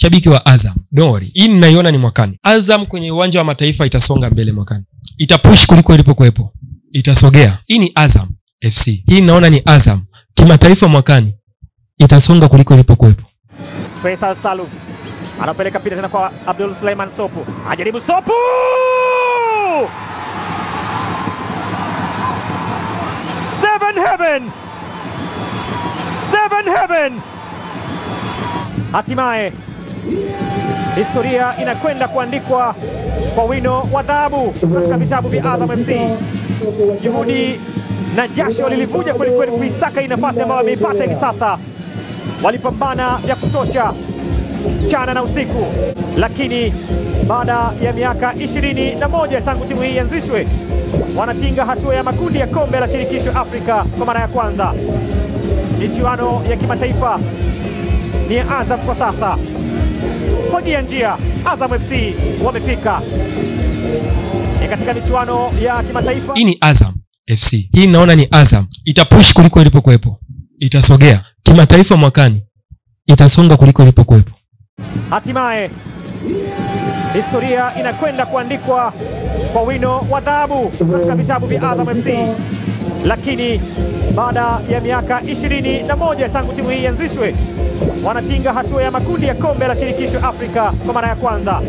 shabiki wa Azam, don't worry. Hii ninaiona ni mwakani. Azam kwenye uwanja wa mataifa itasonga mbele mwakani. Itapush kuliko ilipokuepo. Itasogea. Hii ni Azam FC. Hii naona ni Azam kimataifa mwakani. Itasonga kuliko ilipokuepo. Faisal Salum anapeleka pita tena kwa Abdul Sulaiman Sopu. Ajaribu Sopu! Seven heaven. Hatimaye historia inakwenda kuandikwa kwa wino wa dhahabu katika vitabu vya Azam FC. Juhudi na jasho lilivuja kweli kweli kuisaka hii nafasi ambayo wameipata hivi sasa. Walipambana vya kutosha mchana na usiku, lakini baada ya miaka 21 tangu timu hii ianzishwe, wanatinga hatua ya makundi ya kombe la shirikisho Afrika kwa mara ya kwanza. Michuano ya kimataifa ni ya Azam kwa sasa. Kwa njia Azam FC wamefika ni katika michuano ya kimataifa. Hii ni Azam FC. Hii naona ni Azam itapush kuliko ilipokuepo. Itasogea kimataifa mwakani. Itasonga kuliko ilipokuepo. Hatimaye historia inakwenda kuandikwa kwa wino wa dhahabu katika vitabu vya Azam FC, lakini baada ya miaka 21 tangu timu hii ianzishwe, wanatinga hatua ya makundi ya kombe la shirikisho Afrika kwa mara ya kwanza.